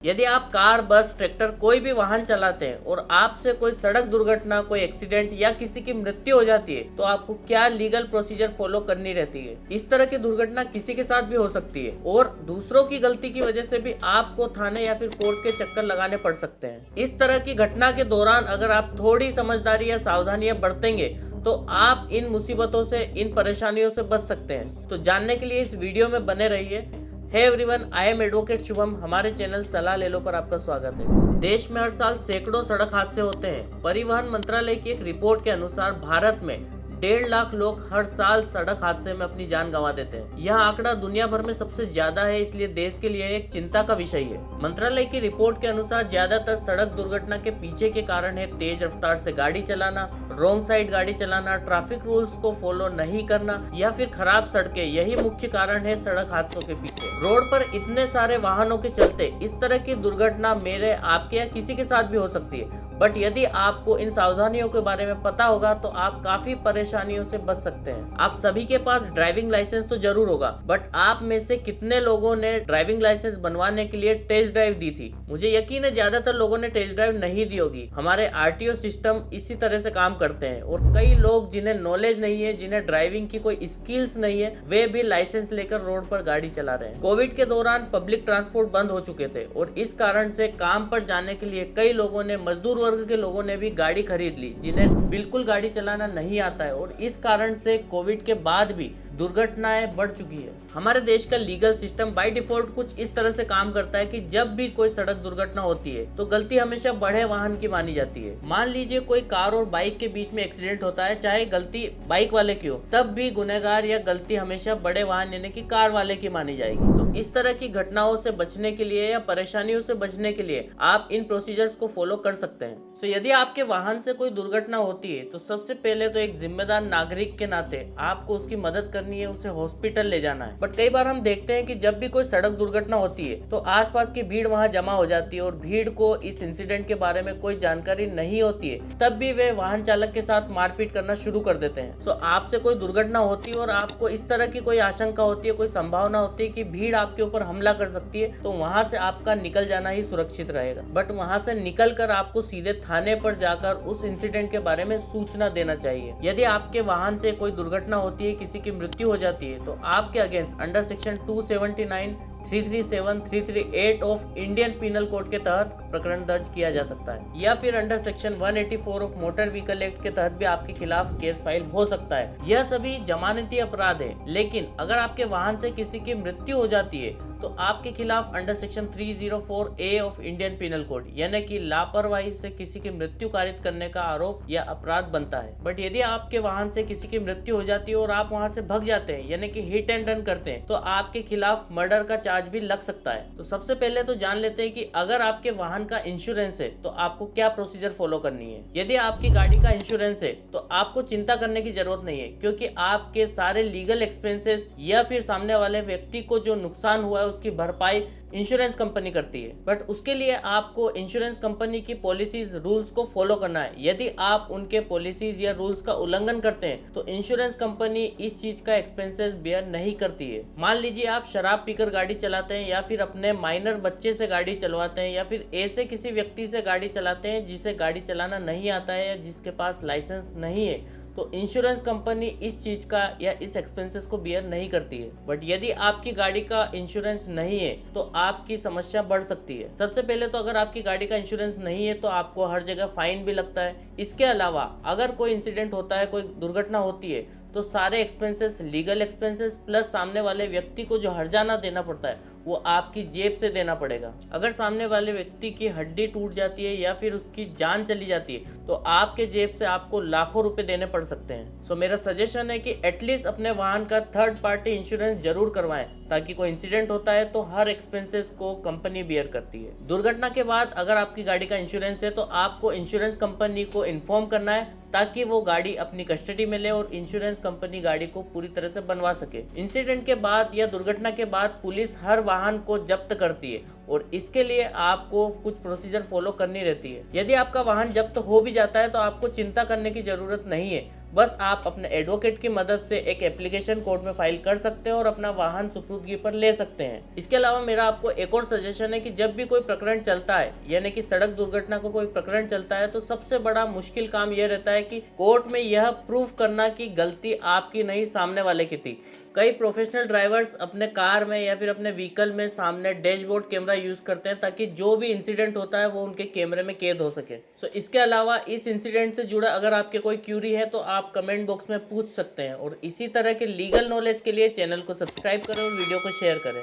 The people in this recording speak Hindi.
यदि आप कार, बस, ट्रैक्टर कोई भी वाहन चलाते हैं और आपसे कोई सड़क दुर्घटना, कोई एक्सीडेंट या किसी की मृत्यु हो जाती है तो आपको क्या लीगल प्रोसीजर फॉलो करनी रहती है। इस तरह की दुर्घटना किसी के साथ भी हो सकती है और दूसरों की गलती की वजह से भी आपको थाने या फिर कोर्ट के चक्कर लगाने पड़ सकते हैं। इस तरह की घटना के दौरान अगर आप थोड़ी समझदारी या सावधानियां बरतेंगे तो आप इन मुसीबतों से, इन परेशानियों से बच सकते हैं। तो जानने के लिए इस वीडियो में बने रहिए। Hey everyone, I am advocate Shubham. हमारे चैनल सलाह ले लो पर आपका स्वागत है। देश में हर साल सैकड़ों सड़क हादसे होते हैं। परिवहन मंत्रालय की एक रिपोर्ट के अनुसार भारत में 1.5 लाख लोग हर साल सड़क हादसे में अपनी जान गंवा देते हैं। यह आंकड़ा दुनिया भर में सबसे ज्यादा है, इसलिए देश के लिए एक चिंता का विषय है। मंत्रालय की रिपोर्ट के अनुसार ज्यादातर सड़क दुर्घटना के पीछे के कारण है तेज रफ्तार से गाड़ी चलाना, रॉन्ग साइड गाड़ी चलाना, ट्रैफिक रूल्स को फॉलो नहीं करना या फिर खराब सड़कें। यही मुख्य कारण है सड़क हादसों के पीछे। रोड पर इतने सारे वाहनों के चलते इस तरह की दुर्घटना मेरे, आपके या किसी के साथ भी हो सकती है। बट यदि आपको इन सावधानियों के बारे में पता होगा तो आप काफी परेशानियों से बच सकते हैं। आप सभी के पास ड्राइविंग लाइसेंस तो जरूर होगा, बट आप में से कितने लोगों ने ड्राइविंग लाइसेंस बनवाने के लिए टेस्ट ड्राइव दी थी? मुझे यकीन है ज्यादातर लोगों ने टेस्ट ड्राइव नहीं दी होगी। हमारे आरटीओ सिस्टम इसी तरह से काम करते हैं और कई लोग जिन्हें नॉलेज नहीं है, जिन्हें ड्राइविंग की कोई स्किल्स नहीं है, वे भी लाइसेंस लेकर रोड पर गाड़ी चला रहे हैं। कोविड के दौरान पब्लिक ट्रांसपोर्ट बंद हो चुके थे और इस कारण से काम पर जाने के लिए कई लोगों ने, मजदूर वर्ग के लोगों ने भी गाड़ी खरीद ली जिन्हें बिल्कुल गाड़ी चलाना नहीं आता है और इस कारण से कोविड के बाद भी दुर्घटनाएं बढ़ चुकी है। हमारे देश का लीगल सिस्टम बाय डिफॉल्ट कुछ इस तरह से काम करता है कि जब भी कोई सड़क दुर्घटना होती है तो गलती हमेशा बड़े वाहन की मानी जाती है। मान लीजिए कोई कार और बाइक के बीच में एक्सीडेंट होता है, चाहे गलती बाइक वाले की हो, तब भी गुनहगार या गलती हमेशा बड़े वाहन यानी कि कार वाले की मानी जाएगी। तो इस तरह की घटनाओं से बचने के लिए या परेशानियों से बचने के लिए आप इन प्रोसीजर्स को फॉलो कर सकते हैं। सो यदि आपके वाहन से कोई दुर्घटना होती है तो सबसे पहले तो एक जिम्मेदार नागरिक के नाते आपको उसकी मदद करनी है, उसे हॉस्पिटल ले जाना है। बट कई बार हम देखते हैं कि जब भी कोई सड़क दुर्घटना होती है तो आसपास की भीड़ वहां जमा हो जाती है और भीड़ को इस इंसिडेंट के बारे में कोई जानकारी नहीं होती है, तब भी वे वाहन चालक के साथ मारपीट करना शुरू कर देते हैं। सो आपसे कोई दुर्घटना होती है और आपको इस तरह की कोई आशंका होती है, कोई संभावना होती है कि भीड़ आपके ऊपर हमला कर सकती है, तो वहां से आपका निकल जाना ही सुरक्षित रहेगा। बट वहां से निकल कर आपको सीधे थाने पर जाकर उस इंसिडेंट के बारे में सूचना देना चाहिए। यदि आपके वाहन से कोई दुर्घटना होती है, किसी की मृत्यु हो जाती है, तो आपके against under section 279, 337, 338 of Indian penal code के तहत प्रकरण दर्ज किया जा सकता है या फिर under section 184 of motor vehicle act के तहत भी आपके खिलाफ केस फाइल हो सकता है। यह सभी जमानती अपराध है, लेकिन अगर आपके वाहन से किसी की मृत्यु हो जाती है तो आपके खिलाफ under section 304A of Indian penal code यानी कि लापरवाही से किसी की मृत्यु कारित करने का आरोप या अपराध बनता है। बट यदि आपके वाहन से किसी की मृत्यु हो जाती है और आप वहां से भग जाते हैं यानी कि हिट एंड रन करते हैं, तो आपके खिलाफ मर्डर का चार्ज भी लग सकता है। तो सबसे पहले तो जान लेते हैं कि अगर आपके वाहन का इंश्योरेंस है तो आपको क्या प्रोसीजर फॉलो करनी है। यदि आपकी गाड़ी का इंश्योरेंस है तो आपको चिंता करने की जरूरत नहीं है, क्योंकि आपके सारे लीगल एक्सपेंसेस या फिर सामने वाले व्यक्ति को जो नुकसान हुआ है उसकी भरपाई इंश्योरेंस कंपनी करती है। बट उसके लिए आपको इंश्योरेंस कंपनी की पॉलिसीज, रूल्स को फॉलो करना है। यदि आप उनके पॉलिसीज या रूल्स का उल्लंघन करते हैं तो इंश्योरेंस कंपनी इस चीज का एक्सपेंसेस बेयर नहीं करती है। मान लीजिए आप शराब पीकर गाड़ी चलाते हैं या फिर अपने माइनर बच्चे से गाड़ी चलवाते हैं या फिर ऐसे किसी व्यक्ति से गाड़ी चलाते हैं जिसे गाड़ी चलाना नहीं आता है या जिसके पास लाइसेंस नहीं है, तो इंश्योरेंस कंपनी इस चीज का या इस एक्सपेंसेस को बियर नहीं करती है। बट यदि आपकी गाड़ी का इंश्योरेंस नहीं है तो आपकी समस्या बढ़ सकती है। सबसे पहले तो अगर आपकी गाड़ी का इंश्योरेंस नहीं है तो आपको हर जगह फाइन भी लगता है। इसके अलावा अगर कोई इंसिडेंट होता है, कोई दुर्घटना होती है, तो सारे एक्सपेंसेस, लीगल एक्सपेंसेस प्लस सामने वाले व्यक्ति को जो हर्जाना देना पड़ता है वो आपकी जेब से देना पड़ेगा। अगर सामने वाले व्यक्ति की हड्डी टूट जाती है या फिर उसकी जान चली जाती है तो आपके जेब से आपको लाखों रुपए देने पड़ सकते हैं। सो मेरा सजेशन है कि एटलीस्ट अपने वाहन का थर्ड पार्टी इंश्योरेंस जरूर करवाएं, ताकि कोई इंसिडेंट होता है तो हर एक्सपेंसेस को कंपनी बियर करती है। दुर्घटना के बाद अगर आपकी गाड़ी का इंश्योरेंस है तो आपको इंश्योरेंस कंपनी को इन्फॉर्म करना है ताकि वो गाड़ी अपनी कस्टडी में ले और इंश्योरेंस कंपनी गाड़ी को पूरी तरह से बनवा सके। इंसिडेंट के बाद या दुर्घटना के बाद पुलिस हर वाहन को जब्त करती है और इसके लिए आपको कुछ प्रोसीजर फॉलो करनी रहती है। यदि आपका वाहन जब्त हो भी जाता है तो आपको चिंता करने की जरूरत नहीं है। बस आप अपने एडवोकेट की मदद से एक एप्लीकेशन कोर्ट में फाइल कर सकते हैं और अपना वाहन सुपुर्दगी पर ले सकते हैं। इसके अलावा मेरा आपको एक और सजेशन है कि जब भी कोई प्रकरण चलता है, यानी कि सड़क दुर्घटना को कोई प्रकरण चलता है, तो सबसे बड़ा मुश्किल काम यह रहता है कि कोर्ट में यह प्रूफ करना कि गलती आपकी नहीं सामने वाले की थी। कई प्रोफेशनल ड्राइवर्स अपने कार में या फिर अपने व्हीकल में सामने डैशबोर्ड कैमरा यूज़ करते हैं ताकि जो भी इंसिडेंट होता है वो उनके कैमरे में कैद हो सके। इसके अलावा इस इंसिडेंट से जुड़ा अगर आपके कोई क्यूरी है तो आप कमेंट बॉक्स में पूछ सकते हैं। और इसी तरह के लीगल नॉलेज के लिए चैनल को सब्सक्राइब करें और वीडियो को शेयर करें।